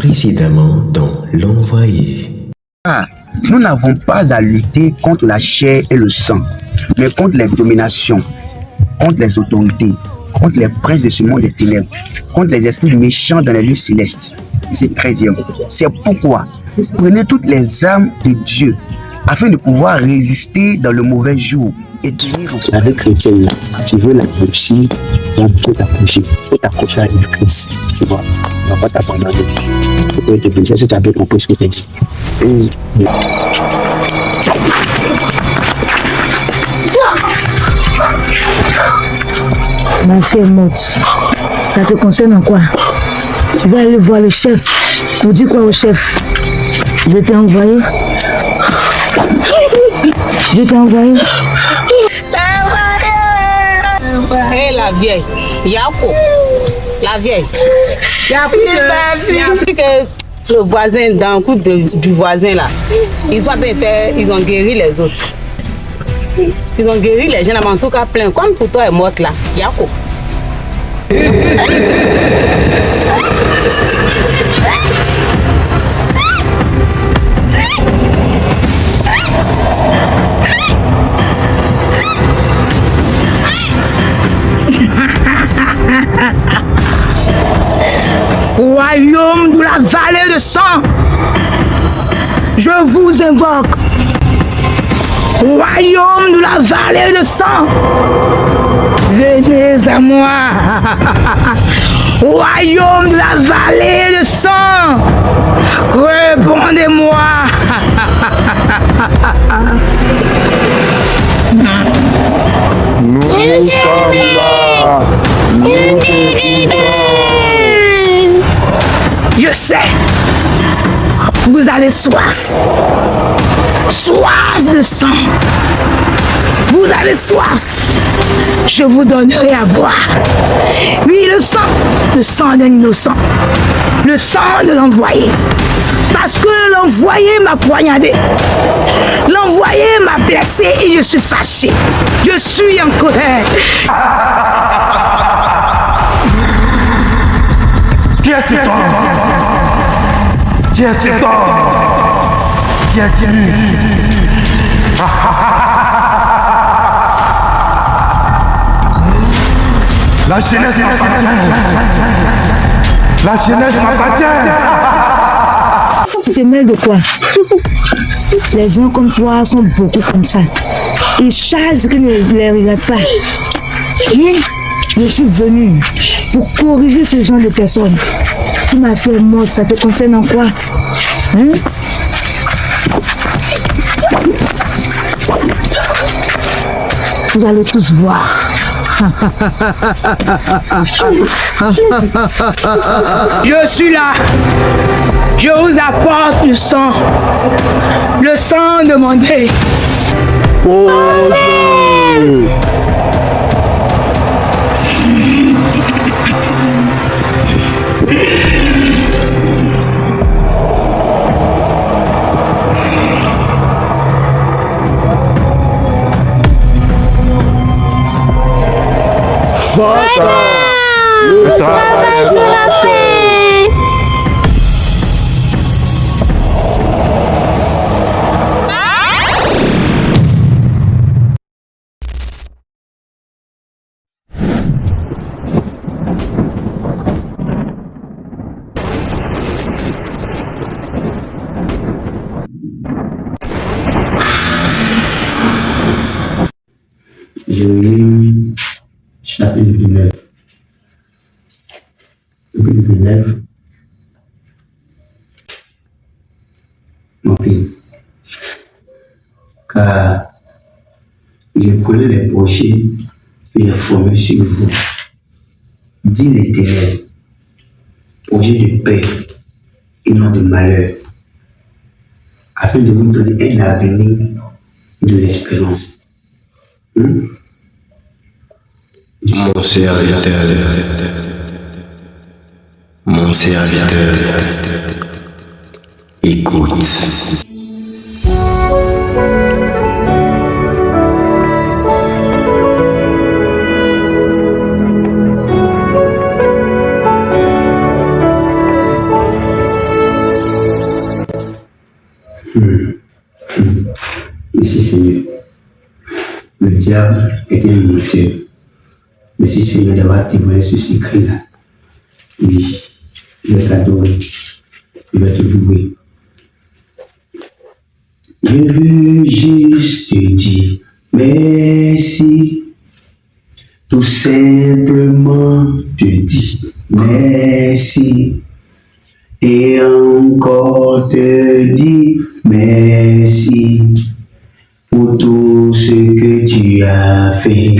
précédemment dans l'envoyé. Nous n'avons pas à lutter contre la chair et le sang, mais contre les dominations, contre les autorités, contre les princes de ce monde des ténèbres, contre les esprits méchants dans les lieux célestes. C'est 13e. C'est pourquoi prenez toutes les armes de Dieu afin de pouvoir résister dans le mauvais jour et tenir en avec chrétienne là, tu veux la réussir, donc il faut t'accrocher à une Christ, tu vois, on va pas t'abandonner. Il faut être obligé, si tu as bien compris ce que je t'ai dit. Ma fille est morte. Ça te concerne en quoi? Tu vas aller voir le chef. Pour dire quoi au chef? Je t'ai envoyé. Je t'ai envoyé. Hé, la vieille, Yako, la vieille. Il n'y a plus que le voisin, dans le coup du voisin là. Ils ont bien fait, ils ont guéri les autres. Ils ont guéri les jeunes, en tout cas plein. Comme pour toi est morte là, Yako. Royaume de la vallée de sang, je vous invoque. Royaume de la vallée de sang, venez à moi. Royaume de la vallée de sang, répondez-moi. Nous sommes là. Nous Je sais, vous avez soif, soif de sang. Vous avez soif, je vous donnerai à boire. Oui, le sang d'un innocent, le sang de l'envoyé. Parce que l'envoyé m'a poignardé, l'envoyé m'a blessé et je suis fâché. Je suis en colère. Qui est cet homme? Qui est cet homme? Qui est qui? La jeunesse m'appartient. La jeunesse m'appartient. Tu te mêles de quoi? Les gens comme toi sont beaucoup comme ça. Ils chargent que ne les regarde pas. Oui, je suis venu pour corriger ce genre de personnes. Tu m'as fait morte, ça te concerne en quoi? Hein? Vous allez tous voir. Je suis là. Je vous apporte le sang demandé. Oh Dieu. Le travail sera fait. Jérémie, chapitre 9. Chapitre 9. Mon fils, car je connais les projets que j'ai formés sur vous, dit l'Éternel, projet de paix et non de malheur, afin de vous donner un avenir de l'espérance. Mon serviteur, écoute. Merci Seigneur. Le diable était un menteur. Merci Seigneur d'avoir témoigné sur ce cri-là. Oui, je vais t'adorer. Je vais te louer. Je veux juste te dire merci. Tout simplement te dire merci. Et encore te dire merci pour tout ce que tu as fait.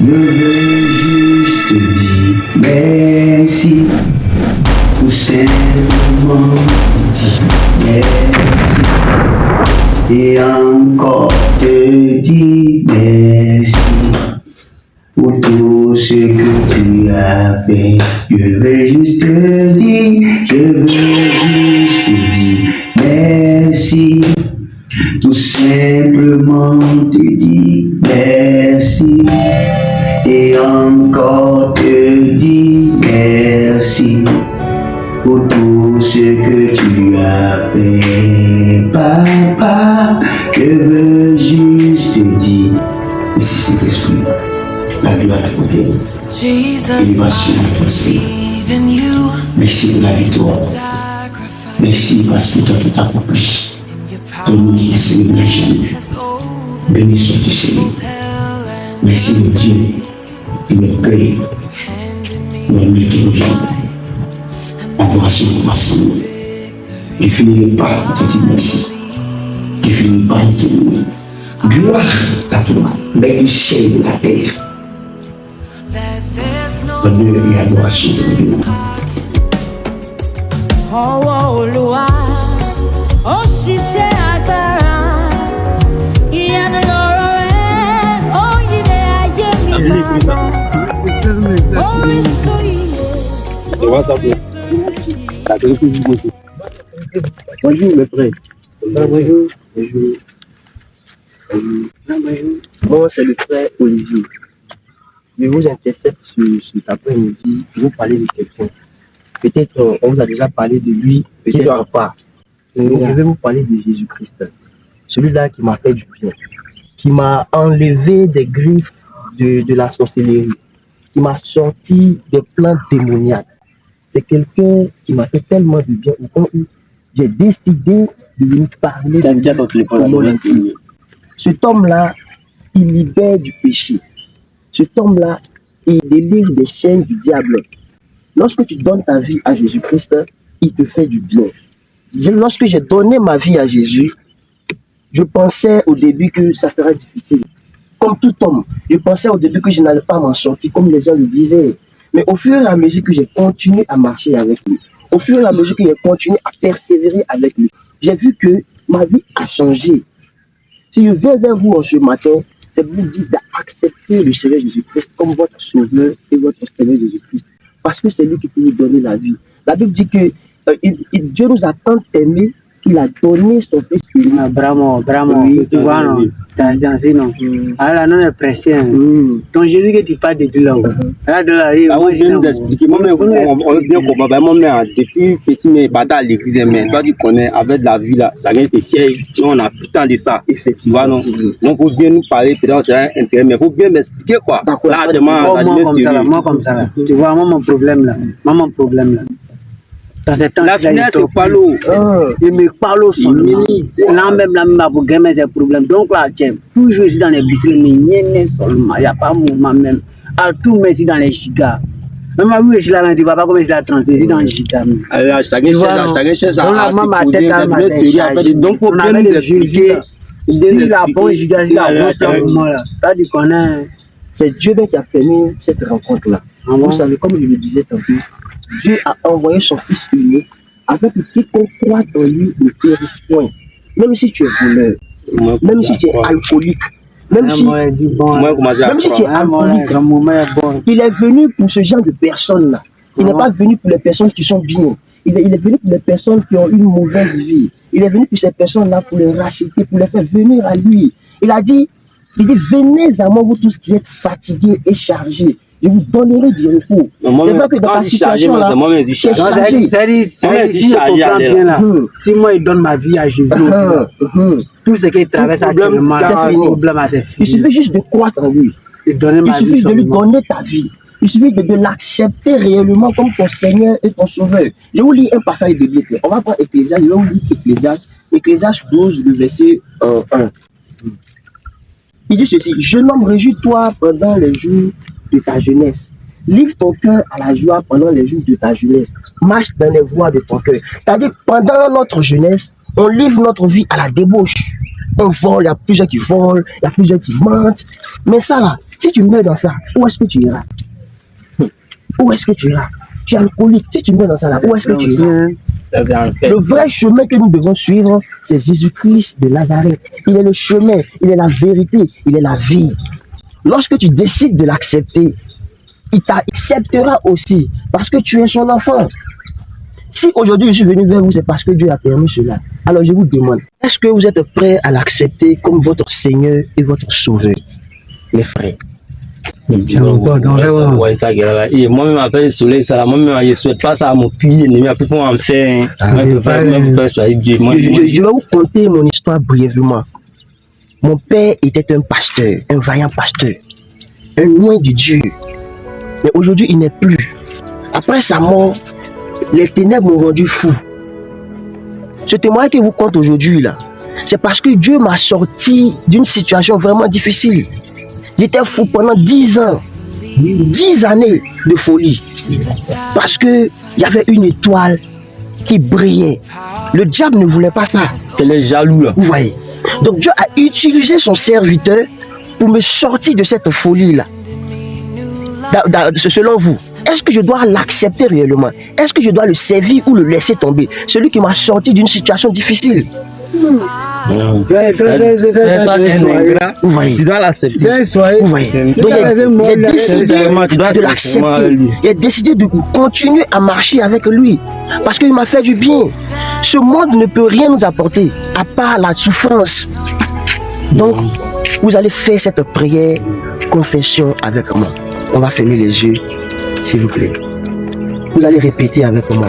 Je veux juste te dire merci. Tout simplement te dire merci. Et encore te dire merci pour tout ce que tu as fait. Je veux juste te dire, je veux juste te dire merci. Tout simplement te dire merci. Et encore te dire merci pour tout ce que tu as fait. Papa, je veux juste te dire merci Saint-Esprit. La gloire te revient. Élévation à toi, Seigneur. Merci pour la victoire. Merci parce que tu as tout accompli. Ton nom soit célébré jamais. Béni sois-tu, Seigneur. Merci mon Dieu qui me paye. Mon Dieu qui me vient. Adoration pour ma Seigneur. Je ne finirai pas de te dire merci. Je ne finirai pas de te louer. Gloire à toi, mais du ciel et de la terre. Honneur et adoration te reviennent. Ọwọ́ Olúwa ó ṣiṣẹ́ agbára, ìyanu lọ̀rọ̀ rẹ̀ ó yílé ayé mi padà. Orísun iye. Bonjour mes frères. Bonjour. Moi c'est le frère Olivier. Je vous intercède cet après-midi pour vous parler de quelqu'un. Peut-être on vous a déjà parlé de lui, peut-être pas. Je vais vous parler de Jésus-Christ. Celui-là qui m'a fait du bien, qui m'a enlevé des griffes de la sorcellerie, qui m'a sorti des plans démoniaques. C'est quelqu'un qui m'a fait tellement de bien au point où j'ai décidé de lui parler de lui. Cet homme-là, il libère du péché. Cet homme-là, il délivre des chaînes du diable. Lorsque tu donnes ta vie à Jésus-Christ, il te fait du bien. Lorsque j'ai donné ma vie à Jésus, je pensais au début que ça serait difficile. Comme tout homme, je pensais au début que je n'allais pas m'en sortir, comme les gens le disaient. Mais au fur et à mesure que j'ai continué à marcher avec lui, au fur et à mesure que j'ai continué à persévérer avec lui, j'ai vu que ma vie a changé. Si je viens vers vous en ce matin, c'est vous dire d'accepter le Seigneur Jésus-Christ comme votre Sauveur et votre Seigneur Jésus-Christ. Parce que c'est lui qui peut vous donner la vie. La Bible dit que Dieu nous a tant aimés qu'il a donné son Fils unique. Bravo. Tu vois, non? Non. Alors, non, est pressé. Donc, Jésus que tu parles de Dieu là. Moi, je vais nous expliquer. Moi, on veut bien comprendre. Moi, depuis petit, mais bataille à l'église, mais toi qui connais, avec la vie là, ça vient de cher. On a plus de temps de ça. Tu vois, non? Donc, il faut bien nous parler, peut-être c'est un intérêt, mais il faut bien m'expliquer quoi. Moi, comme ça. Tu vois, moi, mon problème là. La finesse, c'est pas l'eau. Il me parle au son. Là même, pour gagner des problèmes. Donc là, tiens, toujours ici dans les biscuits, mais il n'y a pas de mouvement même. À tout, mais ici dans les gigas. Même à vous, je suis là, tu ne vas pas comme je la transfère dans les gigas. Alors, chacun cherche à donc, il faut bien nous expliquer. Si la bonne giga, si la bonne moment là, tu connais. C'est Dieu qui a permis cette rencontre-là. Vous savez, comme je le disais tantôt, Dieu a envoyé son Fils unique afin que quiconque croit en lui ne périsse point. Même si tu es voleur, même si tu es alcoolique, même si tu es alcoolique, il est venu pour ce genre de personnes-là. Il n'est pas venu pour les personnes qui sont bien. Il est venu pour les personnes qui ont une mauvaise vie. Il est venu pour ces personnes-là pour les racheter, pour les faire venir à lui. Il dit, venez à moi, vous tous qui êtes fatigués et chargés. Je vous donnerai du repos. C'est vrai que dans ta situation là, tu es chargé. Si je comprends bien là, si moi il donne ma vie à Jésus, tout ce qu'il traverse actuellement, c'est fini. Il suffit juste de croître en lui. Il suffit de lui donner ta vie. Il suffit de l'accepter réellement comme ton Seigneur et ton Sauveur. Je vous lis un passage biblique. On va prendre Ecclésiaste. Je vais vous lire Ecclésiaste 12, le verset 1. Il dit ceci: jeune homme, réjouis-toi pendant les jours de ta jeunesse. Livre ton cœur à la joie pendant les jours de ta jeunesse. Marche dans les voies de ton cœur. C'est-à-dire, pendant notre jeunesse, on livre notre vie à la débauche. On vole, il y a plusieurs qui volent, il y a plusieurs qui mentent. Mais ça là, si tu meurs dans ça, où est-ce que tu iras? Où est-ce que tu iras? Tu es alcoolique. Si tu meurs dans ça là, où est-ce que tu iras? Le vrai chemin que nous devons suivre, c'est Jésus-Christ de Nazareth. Il est le chemin, il est la vérité, il est la vie. Lorsque tu décides de l'accepter, il t'acceptera aussi parce que tu es son enfant. Si aujourd'hui je suis venu vers vous, c'est parce que Dieu a permis cela. Alors je vous demande, est-ce que vous êtes prêts à l'accepter comme votre Seigneur et votre Sauveur, mes frères? Ouais, ça, moi-même, après le soleil, ça, moi-même, je ne souhaite pas ça à mon pays, mais après, pour en faire, je vais vous conter mon histoire brièvement. Mon père était un pasteur, un vaillant pasteur, un loin de Dieu. Mais aujourd'hui, il n'est plus. Après sa mort, les ténèbres m'ont rendu fou. Ce témoignage que vous compte aujourd'hui, là, c'est parce que Dieu m'a sorti d'une situation vraiment difficile. J'étais fou pendant 10 ans, 10 années de folie. Parce qu'il y avait une étoile qui brillait. Le diable ne voulait pas ça. Elle est jaloux là. Vous voyez. Donc Dieu a utilisé son serviteur pour me sortir de cette folie-là. Selon vous, est-ce que je dois l'accepter réellement? Est-ce que je dois le servir ou le laisser tomber? Celui qui m'a sorti d'une situation difficile. Tu dois l'accepter. Vous voyez. Donc j'ai décidé de l'accepter. J'ai décidé de continuer à marcher avec lui. Parce qu'il m'a fait du bien. Ce monde ne peut rien nous apporter à part la souffrance. Donc, vous allez faire cette prière, confession avec moi. On va fermer les yeux, s'il vous plaît. Vous allez répéter avec moi.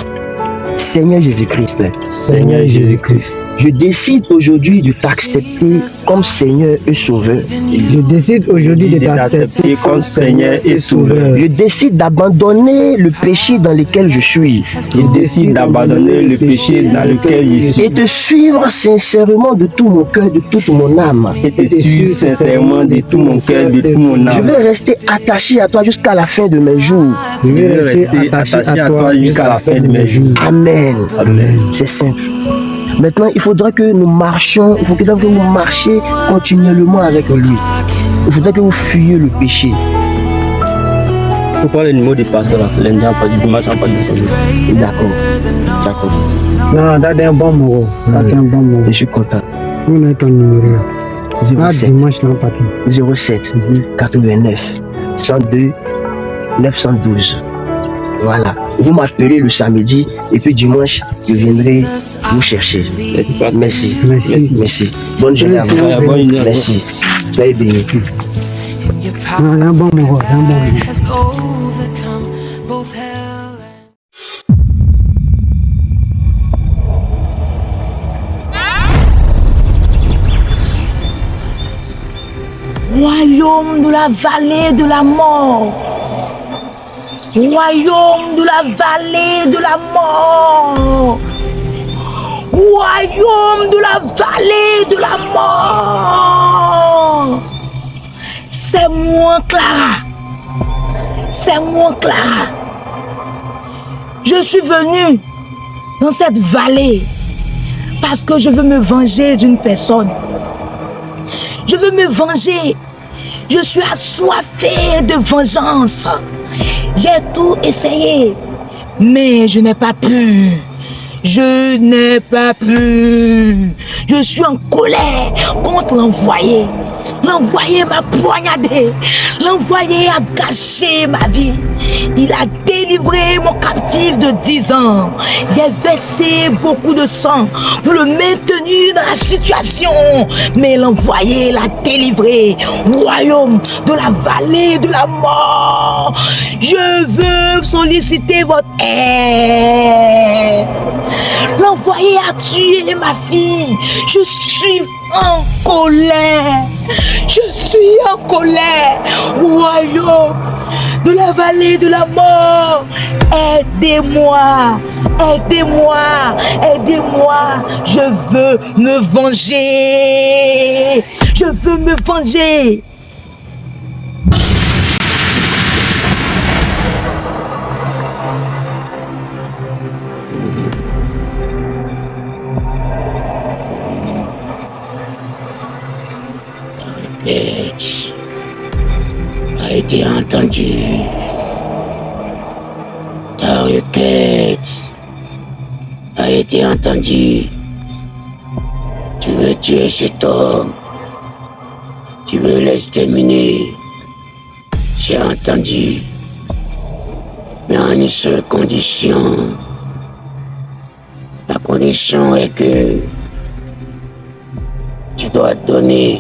Seigneur Jésus-Christ, Seigneur Jésus-Christ, je décide aujourd'hui de t'accepter comme Seigneur et Sauveur. Je décide aujourd'hui de t'accepter comme Seigneur et Sauveur. Je décide d'abandonner le péché dans lequel je suis. Je décide d'abandonner le péché dans lequel je suis. Et te suivre sincèrement de tout mon cœur, de toute mon âme. Et te suivre sincèrement de tout mon cœur, de tout mon âme. Je vais rester attaché à toi jusqu'à la fin de mes jours. Je vais rester attaché à toi jusqu'à la fin de mes jours. Amen. C'est simple. Maintenant, il faudra que nous marchions, il faudra que vous marchiez continuellement avec lui. Il faudra que vous fuyiez le péché. Pourquoi le numéro du pasteur là? Du dimanche en pas de D'accord. D'accord. Non, c'est un bon mot. C'est un bon mot. Je suis content. On a ton numéro là. 07 dimanche non pas 07 89 102 912. Voilà. Vous m'appelez le samedi et puis dimanche, je viendrai vous chercher. Merci. Merci. Merci. Bonne journée à vous. Merci. Soyez bénis. Non, un bon mot. Un bon mot. Royaume de la vallée de la mort. Royaume de la vallée de la mort. Royaume de la vallée de la mort. C'est moi, Clara. C'est moi, Clara. Je suis venue dans cette vallée parce que je veux me venger d'une personne. Je veux me venger. Je suis assoiffée de vengeance. J'ai tout essayé, mais je n'ai pas pu. Je n'ai pas pu. Je suis en colère contre l'envoyé. L'envoyé m'a poignardé. L'envoyé a gâché ma vie. Il a délivré mon captif. captif de 10 ans. J'ai versé beaucoup de sang pour le maintenir dans la situation. Mais l'envoyé l'a délivré au royaume de la vallée de la mort. Je veux solliciter votre aide. L'envoyé a tué ma fille. Je suis en colère. Je suis en colère. Royaume de la vallée de la mort, aidez-moi, aidez-moi, aidez-moi. Je veux me venger. Je veux me venger. A été entendu. Ta requête a été entendue. Tu veux tuer cet homme. Tu veux l'exterminer. J'ai entendu. Mais en une seule condition. La condition est que tu dois donner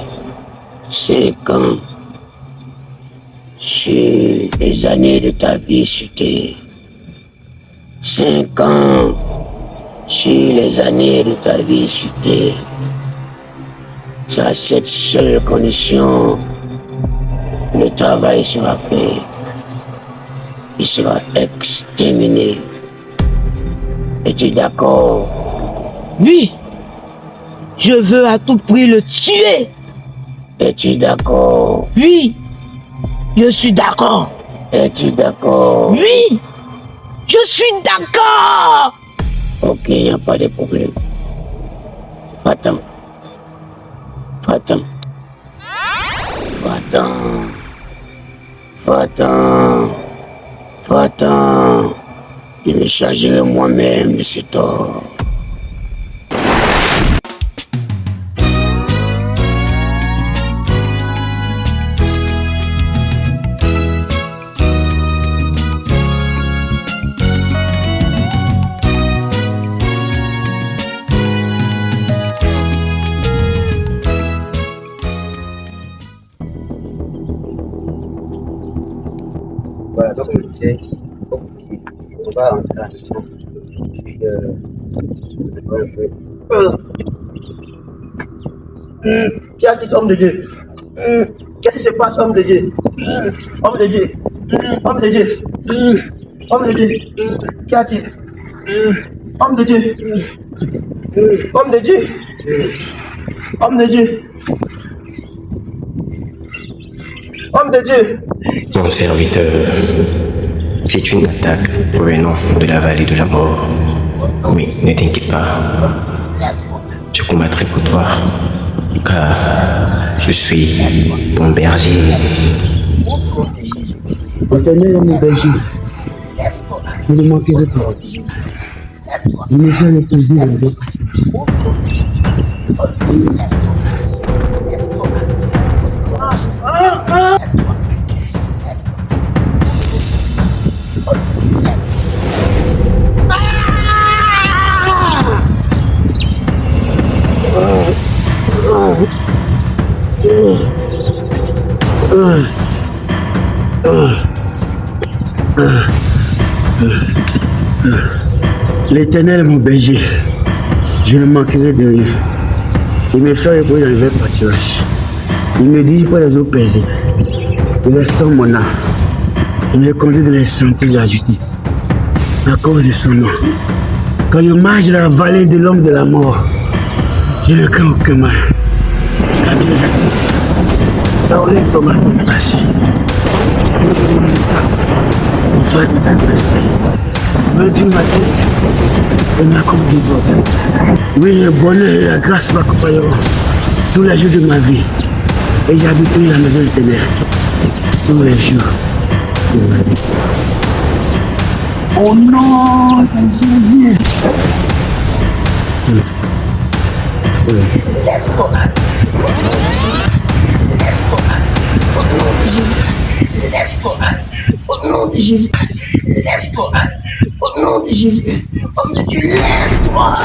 5 ans sur les années de ta vie sur terre. 5 ans sur les années de ta vie sur terre. C'est à cette seule condition que le travail sera fait. Il sera exterminé. Es-tu d'accord? Oui, je veux à tout prix le tuer. Es-tu d'accord? Oui, je suis d'accord. Es-tu d'accord? Oui, je suis d'accord. Ok, il n'y a pas de problème. Va-t'en. Va-t'en. Va-t'en. Va-t'en. Va-t'en. Je me chargerai moi-même de ce tort. Voilà, donc on disait, on va rentrer à la maison. Puis, Qu'y a-t-il, homme de Dieu? Qu'est-ce qui se passe, homme de Dieu? Homme de Dieu? Homme de Dieu? Homme de Dieu? Qu'y a-t-il? Homme de Dieu? Homme de Dieu? Homme de Dieu? Homme de Dieu? Mon serviteur, c'est une attaque provenant de la vallée de la mort. Oui, ne t'inquiète pas. Je combattrai pour toi, car je suis ton berger. Éternel est mon berger. Je ne manquerai pas. Il me fait le plaisir de le L'Éternel est mon berger, je ne manquerai de rien. Il me fait reposer dans le vert pâturage. Il me dirige par les eaux paisibles. Il restaure mon âme. Il me conduit dans les sentiers de la justice. À cause de son nom. Quand je marche dans la vallée de l'homme de la mort, je ne crains aucun mal. Car Dieu est avec moi. Parole tombe à ton place. Mon frère est agressé. Réduis ma tête et ma coupe du bois. Oui, le bonheur et la grâce m'accompagneront tous les jours de ma vie. Et j'habiterai la maison éternelle tous les jours de ma vie. Au nom de Jésus. Let's go. Let's go. Au nom de Jésus. Let's go. Au nom de Jésus. Let's go. Au nom Jésus. Homme de Dieu, lève-toi.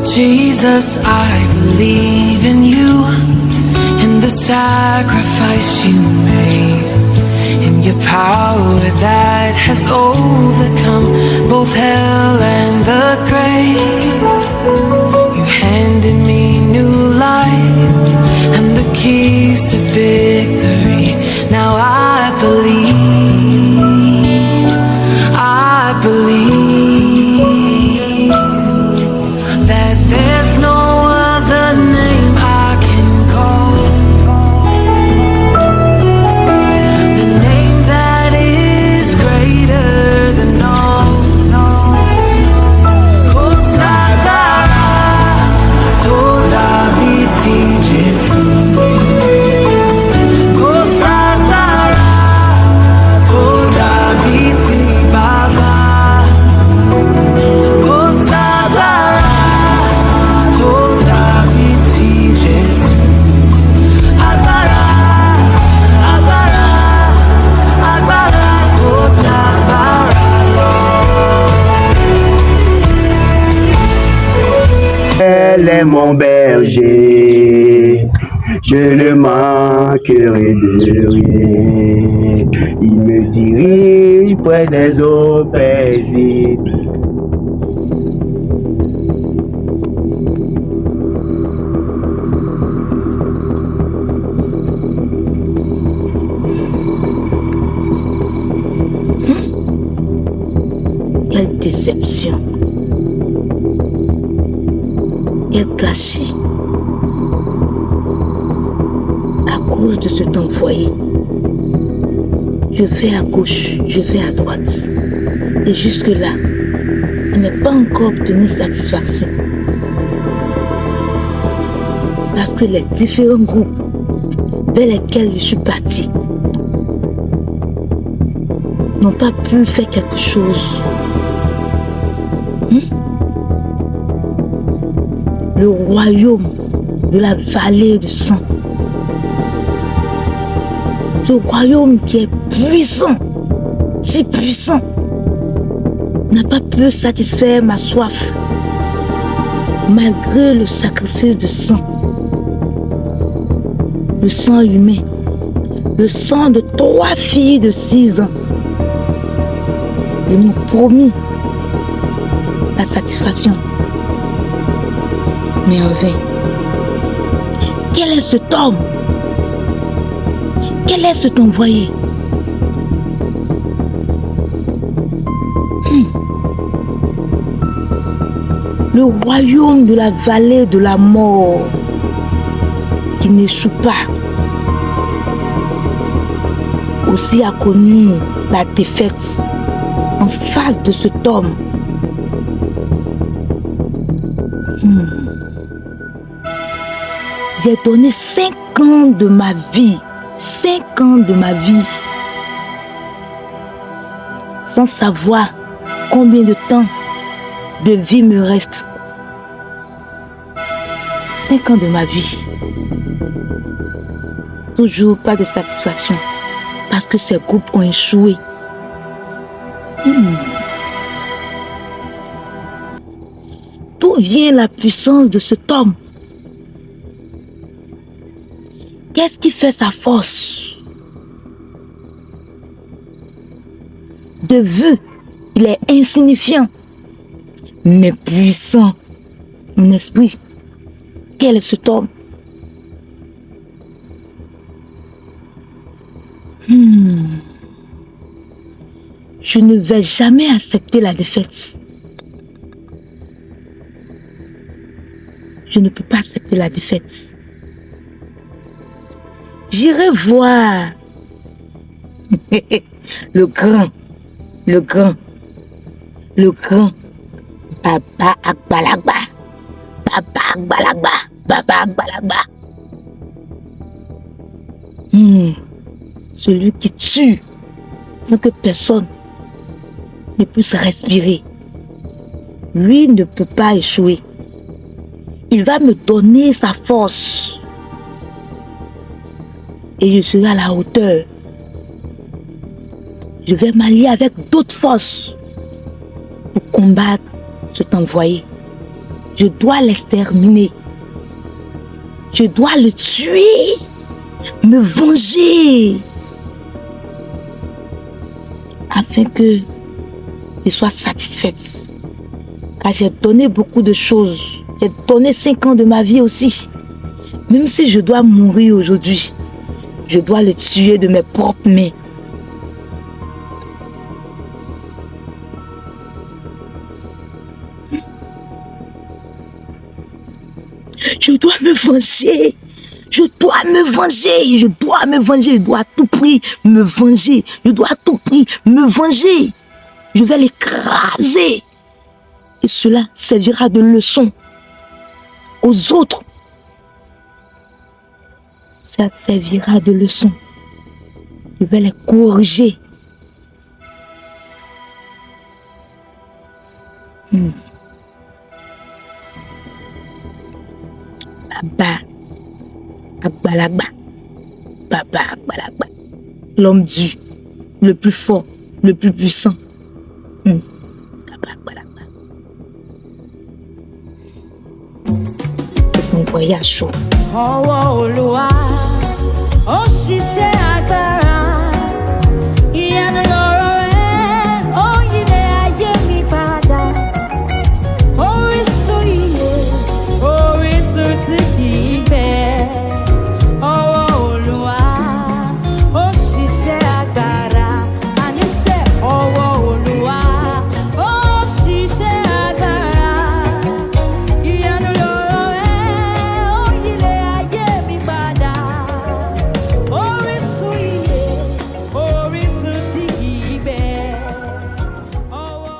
Jesus, I believe in you, in the sacrifice you made, in your power that has overcome both hell and the grave. You handed me new life and the keys to victory. Now I believe that there's no other name I can call, the name that is greater than all. Consagara toda vita Gesù. Consagara toda vita Baba. Elle est mon berger, je ne manquerai de rien. Il me dirige près des eaux paisibles. Quelle déception. Quel gâchis. À cause de cet envoyé, je vais à gauche, je vais à droite. Et jusque-là, je n'ai pas encore obtenu satisfaction. Parce que les différents groupes vers lesquels je suis parti n'ont pas pu faire quelque chose. Le royaume de la vallée du sang. Ce royaume qui est puissant, si puissant, n'a pas pu satisfaire ma soif, malgré le sacrifice de sang. Le sang humain, le sang de 3 filles de 6 ans. Ils m'ont promis la satisfaction. Mais en vain. Quel est cet homme? Quel est cet envoyé? Le royaume de la vallée de la mort qui n'échoue pas aussi a connu la défaite en face de cet homme. J'ai donné 5 ans de ma vie, 5 ans de ma vie, sans savoir combien de temps de vie me reste. 5 ans de ma vie. Toujours pas de satisfaction, parce que ces groupes ont échoué. D'où vient la puissance de cet homme? Qu'est-ce qui fait sa force? De vue, il est insignifiant, mais puissant en esprit. Quel est cet homme? Je ne vais jamais accepter la défaite. Je ne peux pas accepter la défaite. J'irai voir le grand Baba Agbalagba. Celui qui tue sans que personne ne puisse respirer. lui ne peut pas échouer. Il va me donner sa force. Et je serai à la hauteur. Je vais m'allier avec d'autres forces pour combattre cet envoyé. Je dois l'exterminer. Je dois le tuer. Me venger. Afin que je sois satisfaite. Car j'ai donné beaucoup de choses. J'ai donné 5 ans de ma vie aussi. Même si je dois mourir aujourd'hui, je dois le tuer de mes propres mains. Je dois me venger. Je dois me venger. Je dois me venger. Je dois à tout prix me venger. Je dois à tout prix me venger. Je vais l'écraser. Et cela servira de leçon aux autres. Ça servira de leçon. Je vais les corriger. Baba Agbalagba. Baba Agbalagba. L'homme dur, le plus fort, le plus puissant. Baba Agbalagba. Mon voyage chaud. Ọwọ́ Olúwa ó ṣiṣẹ́ agbára, ìyanu lọ̀rọ̀ rẹ̀ ó yílé ayé mi padà. Orísun ìyè, orísun tí kì í bẹ̀. Ọwọ́ Olúwa ó ṣiṣẹ́ agbára, àníṣe ọwọ́ Olúwa ó ṣiṣẹ́ agbára, ìyanu lọ̀rọ̀ rẹ̀ ó yílé ayé mi padà. Orísun ìyè, orísun tí kì í bẹ̀. Ọwọ́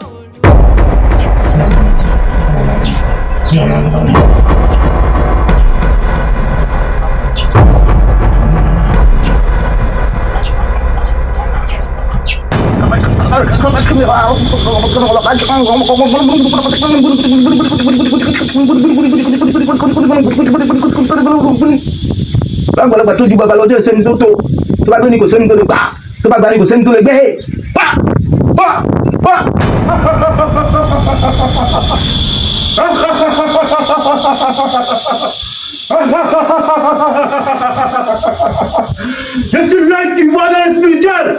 Je suis là qui voit dans le spirituel.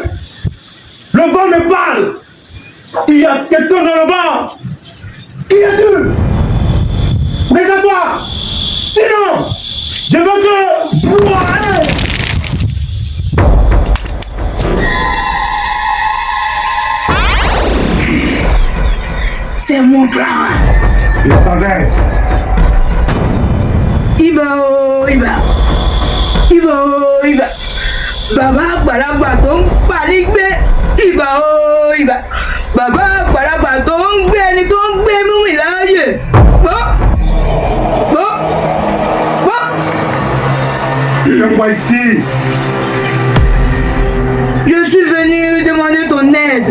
Le vent me parle. Il y a quelqu'un dans le vent. Qui es-tu? Présente-toi. Sinon, je veux que boire. C'est mon plan. Je savais. Il va. Baba Agbalagba tó ń parí gbé. Il va. Baba Agbalagba tó ń gbé ẹni tó ń gbé mú mi láàyè. Viens-moi ici. Je suis venu demander ton aide.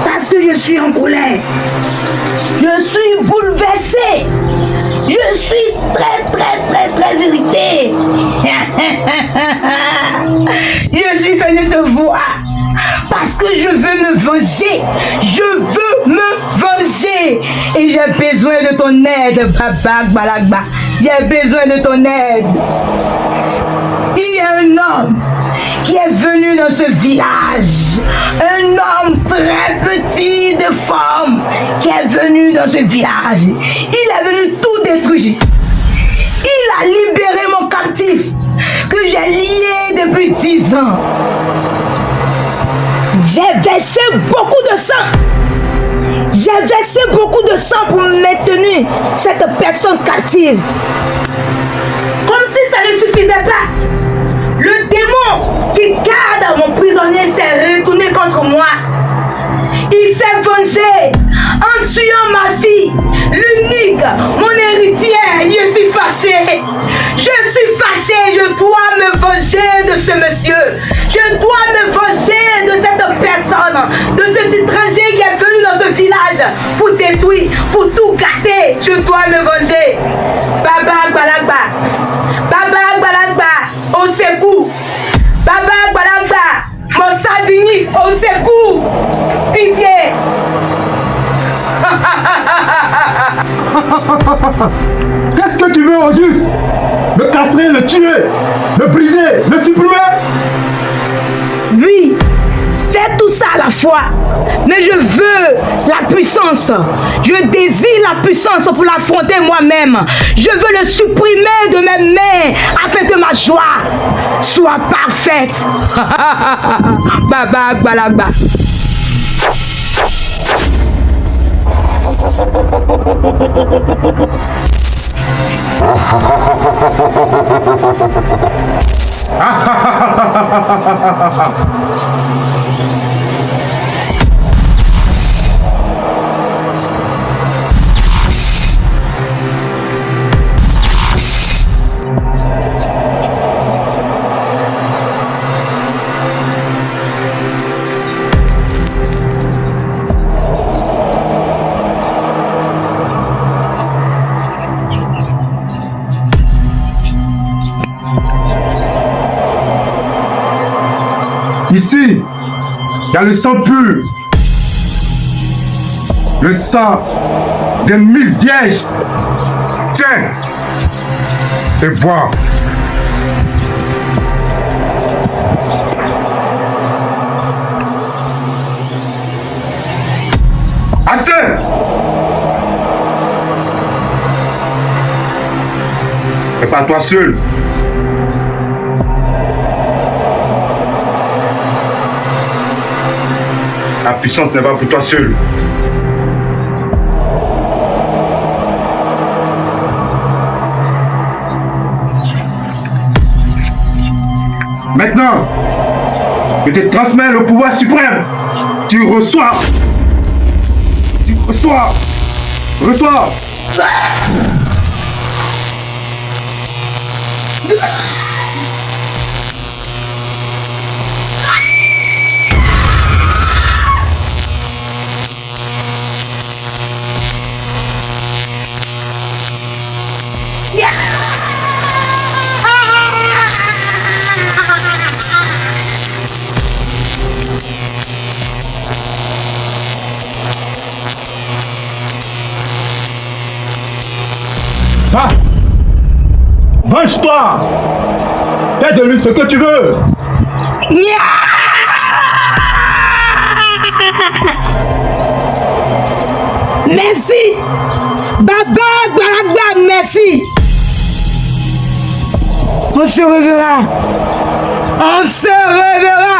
Parce que je suis en colère. Je suis bouleversé. Je suis très irrité. Je suis venu te voir parce que je veux me venger. Je veux me venger. Et j'ai besoin de ton aide, Baba Agbalagba. J'ai besoin de ton aide. Il y a un homme qui est venu dans ce village. Un homme très petit de forme qui est venu dans ce village. Il est venu tout détruire. Il a libéré mon captif que j'ai lié depuis 10 ans. J'ai versé beaucoup de sang. J'ai versé beaucoup de sang pour maintenir cette personne captive. Comme si ça ne suffisait pas. Le démon qui garde mon prisonnier s'est retourné contre moi. Il s'est vengé en tuant ma fille, l'unique, mon héritière. Je suis fâché. Je dois me venger de ce monsieur. Je dois me venger de cette personne. personne, de cet étranger qui est venu dans ce village pour détruire, pour tout gâter. Je dois me venger. Baba Gbalagba, Baba Gbalagba, au secours. Baba Gbalagba, mon Sadini, au secours. Pitié. Qu'est-ce que tu veux au juste? Le castrer, le tuer, le briser, le supprimer? Oui, fais tout ça à la fois. Mais je veux la puissance. Je désire la puissance pour l'affronter moi-même. Je veux le supprimer de mes mains afin que ma joie soit parfaite. Baba Gbalagba. Ici, il y a le sang pur. Le sang des 1000 vierges. Tiens et bois. Assez! C'est pas toi seul. La puissance n'est pas pour toi seul. Maintenant, je te transmets le pouvoir suprême. Tu reçois. Tu reçois. Reçois. Va! Venge-toi! Fais de lui ce que tu veux! Merci! Baba Gbalagba, merci! On se reverra! On se reverra!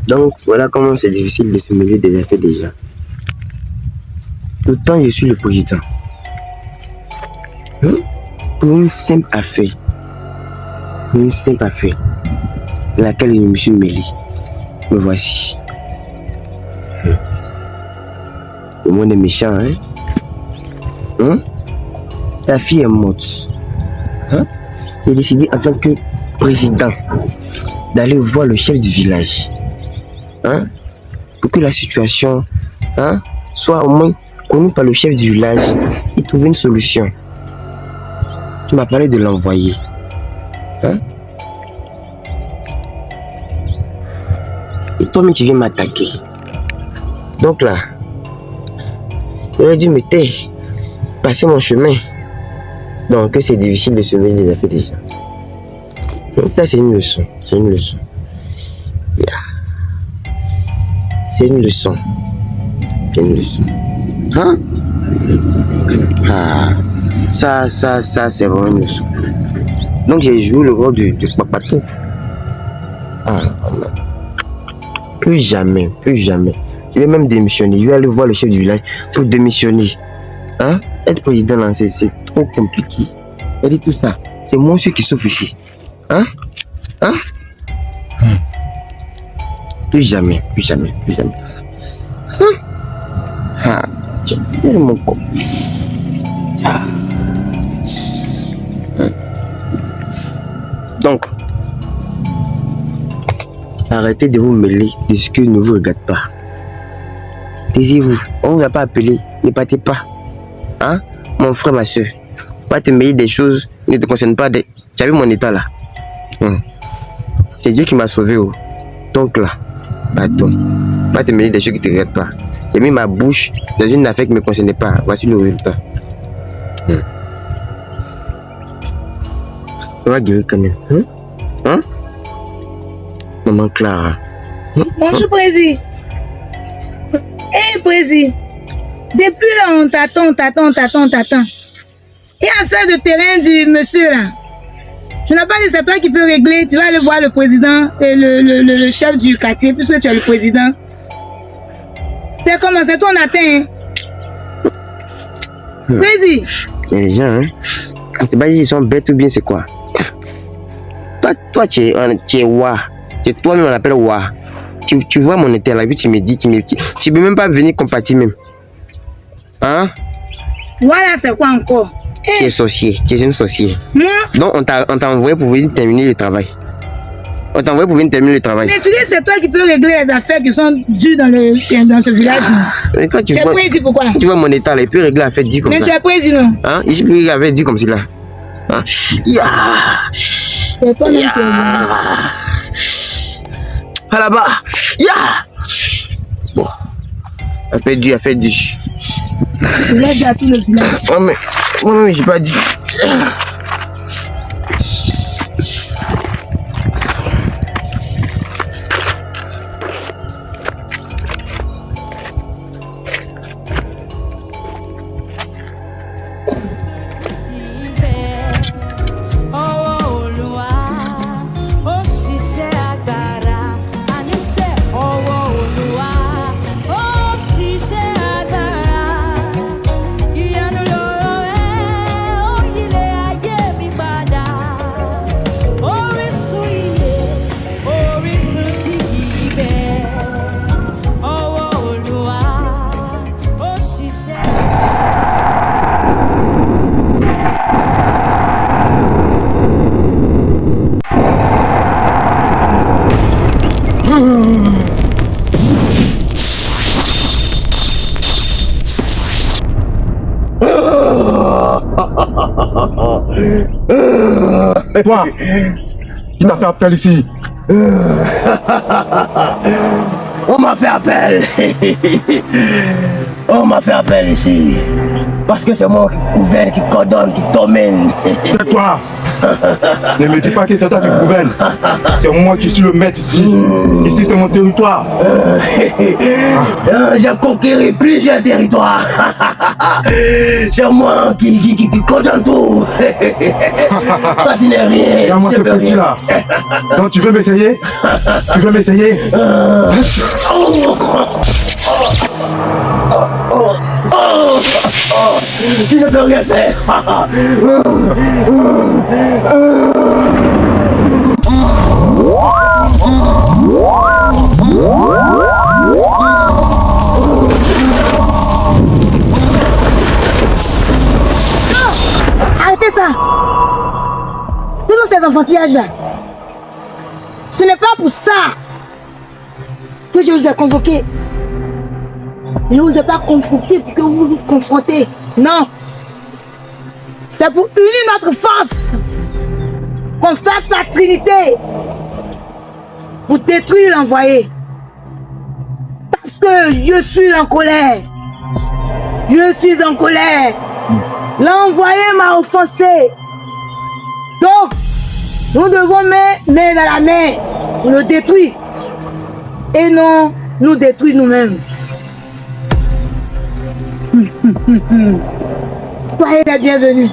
Donc, voilà comment c'est difficile de se mêler des affaires des gens. Pourtant, je suis le président. Pour une simple affaire. Pour une simple affaire. De laquelle je me suis mêlé. Me voici. Le monde est méchant, hein? Ta fille est morte. J'ai décidé en tant que président d'aller voir le chef du village. Pour que la situation soit au moins connue par le chef du village et trouver une solution. Tu m'as parlé de l'envoyer. Et toi-même tu viens m'attaquer. Donc là, j'aurais dû me taire, passer mon chemin. Donc que c'est difficile de se mêler des affaires des gens. Donc ça c'est une leçon. C'est une leçon. C'est une leçon. C'est une leçon. Ça c'est vraiment une leçon. Donc j'ai joué le rôle du papato. Plus jamais, plus jamais. Je vais même démissionner. Je vais aller voir le chef du village pour démissionner. Être président là, c'est trop compliqué. Elle dit tout ça. C'est moi ceux qui souffrent ici. Plus jamais, plus jamais, plus jamais. Mon corps. Donc, arrêtez de vous mêler de ce qui ne vous regarde pas. Taisez-vous, on ne vous a pas appelé, ne partez pas. Mon frère, ma soeur, pas te mêler des choses qui ne te concernent pas. Tu as vu mon état là? C'est Dieu qui m'a sauvé. Donc là, pardon, pas te mêler des choses qui ne te regardent pas. J'ai mis ma bouche dans une affaire qui ne me concernait pas. Voici le résultat. Ça va guérir quand même. Maman Clara. Bonjour, Président. Président. Depuis là, on t'attend. Et affaire de terrain du monsieur là. Je n'ai pas dit c'est toi qui peux régler. Tu vas aller voir le président et le chef du quartier, puisque tu es le président. C'est comment? C'est toi on attend. Président. Les gens, ils sont bêtes ou bien c'est quoi? Toi tu es Wa. C'est toi-même on l'appelle Wa. Tu vois mon état là, puis tu me dis, tu peux même pas venir compatir même. Voilà, c'est quoi encore? Tu es sorcier, tu es une sorcière. Donc on t'a envoyé pour venir terminer le travail. Mais tu dis c'est toi qui peux régler les affaires qui sont dues dans ce village. Quand tu vois, président, pourquoi? Tu vois mon état là, il peut régler l'affaire dit comme ça. Mais tu es président. Il peut régler l'affaire dit comme cela. C'est toi même qui es à là-bas. Bon. Affaire du. Je laisse à tout le village. Moi-même, j'ai pas dit. Toi, qui t'a fait appel ici? On m'a fait appel. On m'a fait appel ici. Parce que c'est moi qui gouverne, qui coordonne, qui domine. C'est toi. Ne me dis pas que c'est toi qui gouverne. C'est moi qui suis le maître ici. Ici, c'est mon territoire. J'ai conquéri plusieurs territoires. C'est moi qui condamne tout. Toi, tu n'es rien. Regarde-moi ce petit là. Donc, tu veux m'essayer? Tu veux m'essayer? Tu ne peux rien faire. Arrêtez ça. Tous ces enfantillages là. Ce n'est pas pour ça que je vous ai convoqué. Je ne vous ai pas convoqué pour que vous vous confrontez. Non. C'est pour unir notre force. Qu'on fasse la Trinité. Pour détruire l'envoyé. Parce que je suis en colère. Je suis en colère. L'envoyé m'a offensé. Donc, nous devons mettre main dans la main pour le détruire. Et non nous détruire nous-mêmes. Soyez les bienvenus.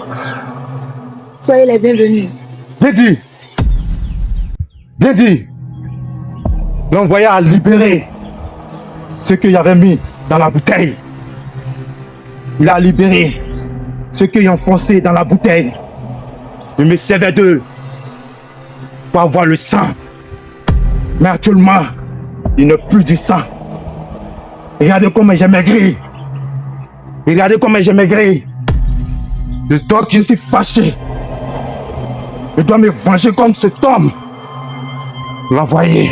Soyez les bienvenus. Bien dit. Bien dit. L'envoyé a libéré ce qu'il avait mis dans la bouteille. Il a libéré ceux qui ont foncé dans la bouteille. Je me servais d'eux pour avoir le sang. Mais actuellement, il n'a plus du sang. Regardez comment j'ai maigri. Regardez comment j'ai maigri. Donc je suis fâché. Je dois me venger comme cet homme. L'envoyer.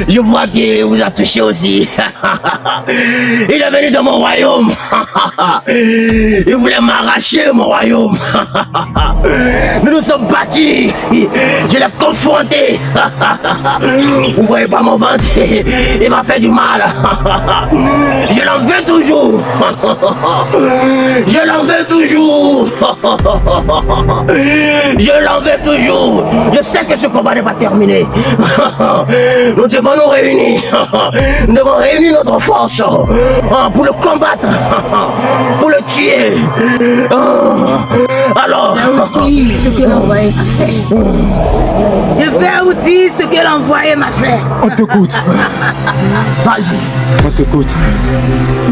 Je vois qu'il vous a touché aussi. Il est venu dans mon royaume. Il voulait m'arracher mon royaume. Nous nous sommes battus. Je l'ai confronté. Vous voyez pas mon ventre? Il m'a fait du mal. Je l'en veux toujours. Je l'en veux toujours. Je l'en veux toujours. Je sais que ce combat n'est pas terminé. Nous devons nous réunir. Nous devons réunir notre force pour le combattre, pour le tuer. Alors, ce que l'envoyé m'a fait. Je vais vous dire ce que l'envoyé m'a fait. On t'écoute. Vas-y. On t'écoute.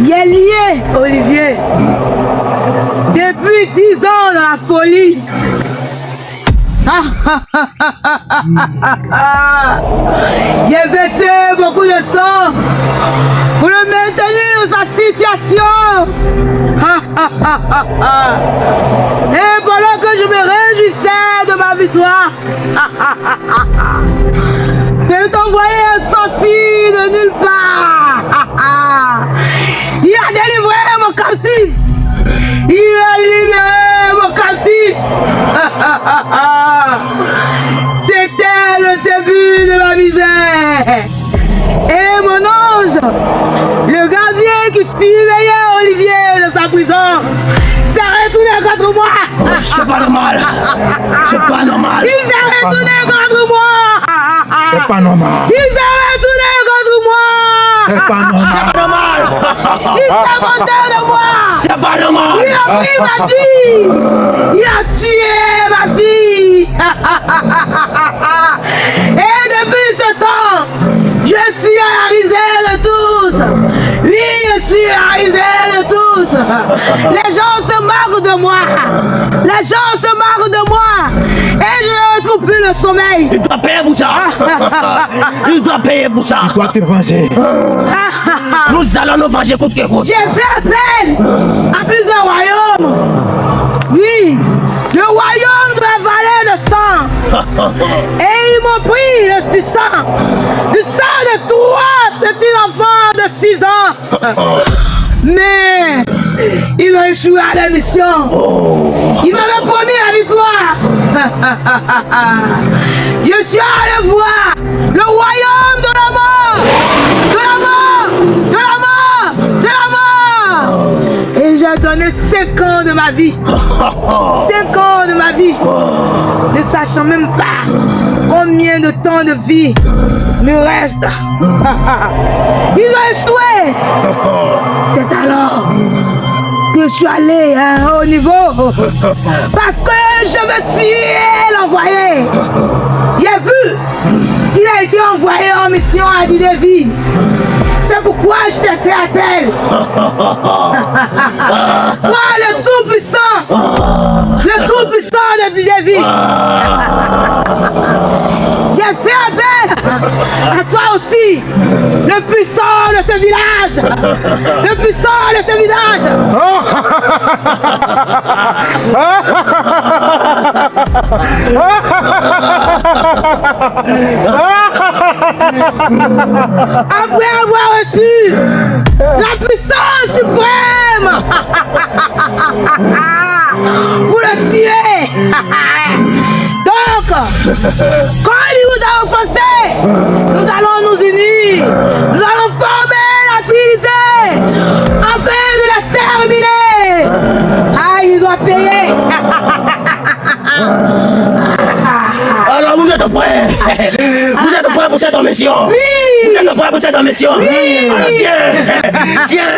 Il est lié, Olivier. Depuis 10 ans dans la folie. J'ai versé beaucoup de sang pour le maintenir dans sa situation. Et pendant que je me réjouissais de ma victoire, cet envoyé est sorti de nulle part. Il a délivré mon captif. Il a libéré mon captif. C'était le début de ma misère. Et mon ange, le gardien qui surveillait Olivier dans sa prison, s'est retourné contre moi. C'est pas normal. C'est pas normal. Il s'est retourné contre moi. C'est pas normal. Il s'est retourné contre moi. C'est pas normal. C'est pas normal. Il s'est mangé de moi. C'est pas normal. Il a pris ma fille. Il a tué ma fille. Et depuis ce temps, je suis à la risée de tous. Oui, je suis à la risée de tous. Les gens se moquent de moi. Les gens se moquent de moi. Et je ne trouve plus le sommeil. Il doit payer pour ça. Il doit payer pour ça. Tu dois te venger. Nous allons nous venger contre quelque chose. J'ai fait appel à plusieurs royaumes. Oui, le royaume de la vallée de sang. Et ils m'ont pris du sang de 3 petits enfants de 6 ans. Mais ils ont échoué à la mission. Ils m'avaient promis la victoire. Je suis allé voir le royaume de la mort. donné 5 ans de ma vie. 5 ans de ma vie. Ne sachant même pas combien de temps de vie me reste. Ils ont échoué. C'est alors que je suis allé à un haut niveau. Parce que je veux tuer l'envoyé. J'ai vu qu'il a été envoyé en mission à Didevi. C'est pourquoi je t'ai fait appel. Toi, le tout-puissant. Le tout-puissant de Didevi. J'ai fait appel à toi aussi. Le puissant de ce village. Le puissant de ce village. Après avoir reçu la puissance suprême pour le tuer. Donc, quand il vous a offensé, nous allons nous unir. Nous allons former la Trinité afin de l'exterminer. Ah, il doit payer. Alors vous êtes prêts? Vous êtes prêts pour cette mission? Oui. Vous êtes prêts pour cette mission? Oui. Alors tiens.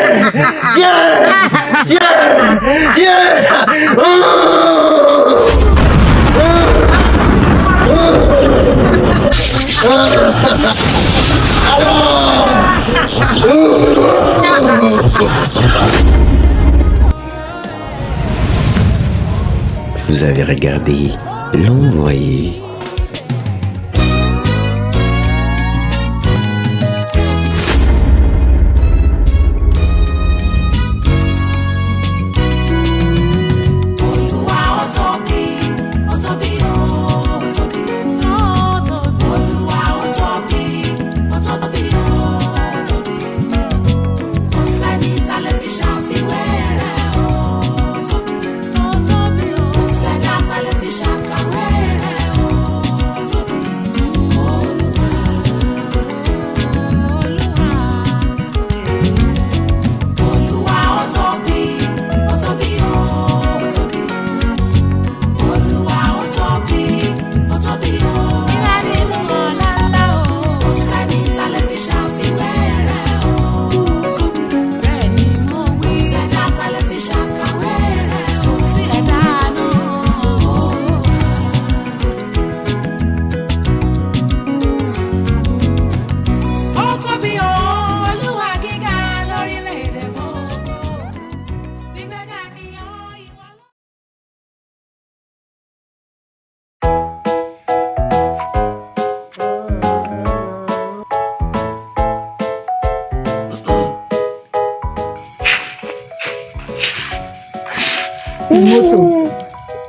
Vous avez regardé L'Envoyé.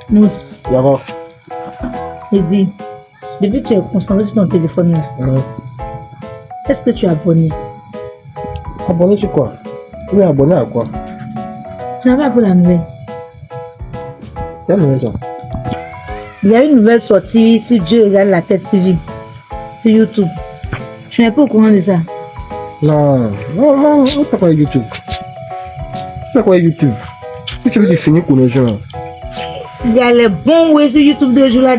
Mousse. D'abord. Il dit, depuis que tu es concentré sur ton téléphone là, est-ce que tu es abonné? Abonné sur quoi? Tu es abonné à quoi? Tu n'as pas appris la nouvelle. Quelle nouvelle ça? Il y a une nouvelle sortie sur Dieu regarde la tête TV sur YouTube. Tu n'es pas au courant de ça? Non, c'est quoi YouTube? C'est quoi YouTube? Si tu veux définir pour les gens. Il y a les bons ouais sur YouTube de jour là.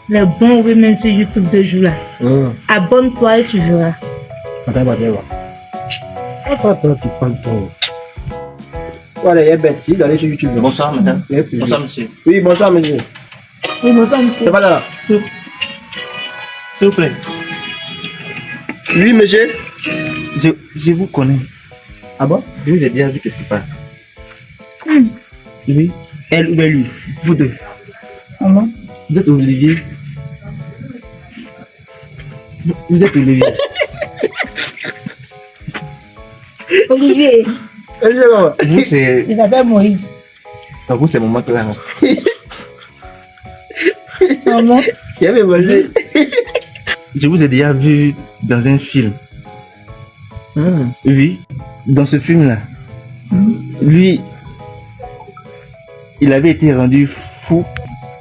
Les bons ouais même sur YouTube de jour là. Abonne-toi et tu verras. Attends. Attends, tu parles trop. Voilà, il y a Betty, d'aller sur YouTube. Bonsoir, madame. Bonsoir, monsieur. Oui, bonsoir, monsieur. Oui, bonsoir, monsieur. C'est pas là. S'il vous plaît. Oui, monsieur. Je vous connais. Ah bon? Je vous ai déjà vu quelque part. Oui. Elle ou lui, vous deux. Comment? Vous êtes Olivier. Vous êtes Olivier. Olivier. Vous c'est. Il s'appelle Moïse. Donc vous c'est maman Clara. Maman. Qui avait mangé? Je vous ai déjà vu dans un film. Oui. Dans ce film là. Lui. Il avait été rendu fou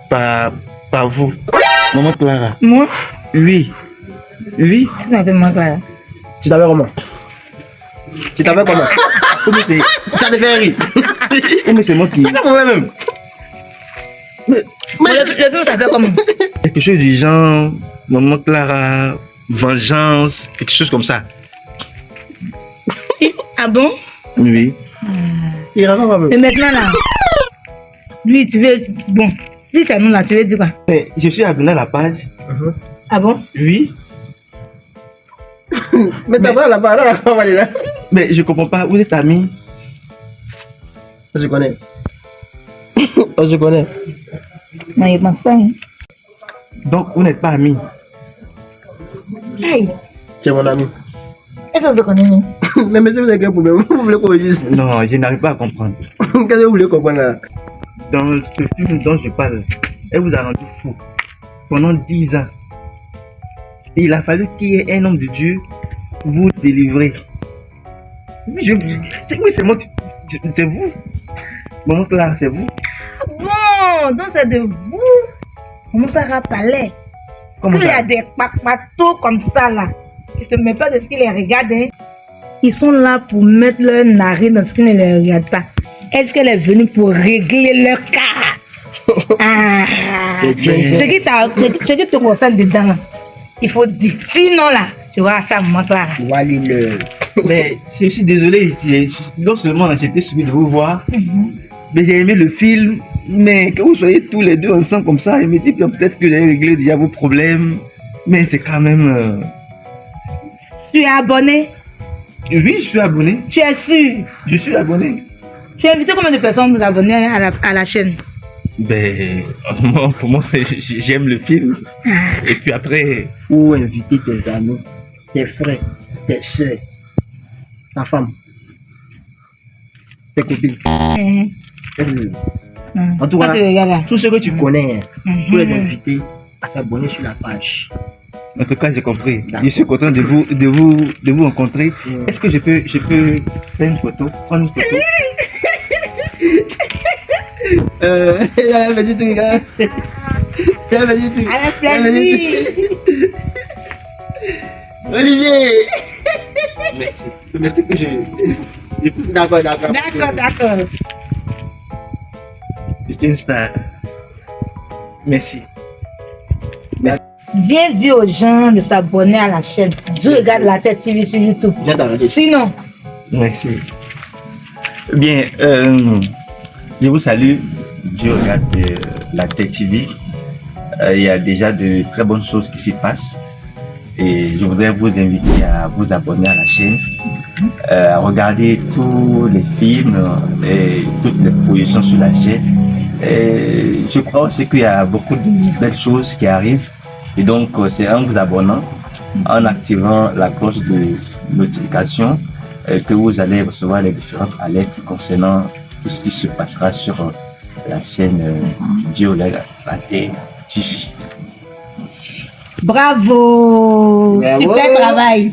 par vous, maman Clara. Moi? Oui. Oui. Tu m'appelles maman Clara. Tu t'appelles comment? Tu t'appelles comment? Ou bien c'est... Ça te fait rire. Ou bien c'est moi qui... Quel problème même? Mais le film, ça fait comment? Quelque chose du genre... Maman Clara... Vengeance... Quelque chose comme ça. Ah bon? Oui. Et maintenant là, lui, tu veux... Bon, si c'est nous là, tu veux dire quoi? Mais je suis abonné à la page. Ah bon? Oui. Mais t'as pas la parole à quoi, là? Mais je comprends pas, vous êtes amis? Je connais. Je connais. Non, il pense pas. Hein. Donc, vous n'êtes pas amis? Hey. C'est mon ami. Est-ce que je connais? Mais monsieur, vous avez quel problème? Vous voulez qu'on dise? Non, je n'arrive pas à comprendre. Qu'est-ce que vous voulez comprendre là? Dans ce film dont je parle, elle vous a rendu fou pendant 10 ans. Et il a fallu qu'il y ait un homme de Dieu pour vous délivrer. Oui, c'est moi, c'est vous. Maman Clara, c'est vous. Bon, donc c'est de vous. On parle palais. Comment il y ça? a des papatos comme ça là. Je ne sais même pas de ce qu'ils les regardent. Hein. Ils sont là pour mettre leur narine dans ce qu'ils ne les regardent pas. Est-ce qu'elle est venue pour régler leur cas? Ah, ce qui te concerne dedans, là, il faut dire. Sinon là, tu vois ça, moi là. Mais je suis désolé, non seulement j'étais suivi de vous voir, mais j'ai aimé le film, mais que vous soyez tous les deux ensemble comme ça, je me dis peut-être que j'ai réglé déjà vos problèmes, mais c'est quand même... Tu es abonné? Oui, je suis abonné. Tu es sûr? Je suis abonné. Tu as invité combien de personnes vous abonner à la chaîne? Ben, pour moi, j'aime le film. Et puis après... Ou inviter tes amis, tes frères, tes soeurs, ta femme, tes copines. En tout cas, tout ce que tu connais, tu les inviter à s'abonner sur la page. En tout cas, j'ai compris. Je suis content de vous rencontrer. Est-ce que je peux faire une photo? Prendre une photo? Vas-y, tu regardes. Vas-y, avec plaisir. Olivier. Merci. Permettez que je... D'accord. D'accord. C'est une star. Merci. Viens dire aux gens de s'abonner à la chaîne. Je regarde la tête TV sur YouTube. Sinon. Merci. Bien, je vous salue. Je regarde la tête TV. Il y a déjà de très bonnes choses qui s'y passent. Et je voudrais vous inviter à vous abonner à la chaîne, à regarder tous les films et toutes les projections sur la chaîne. Et je crois aussi qu'il y a beaucoup de belles choses qui arrivent. Et donc, c'est en vous abonnant, en activant la cloche de notification, que vous allez recevoir les différentes alertes concernant tout ce qui se passera sur la chaîne Dioleg TV. Bravo. Super travail.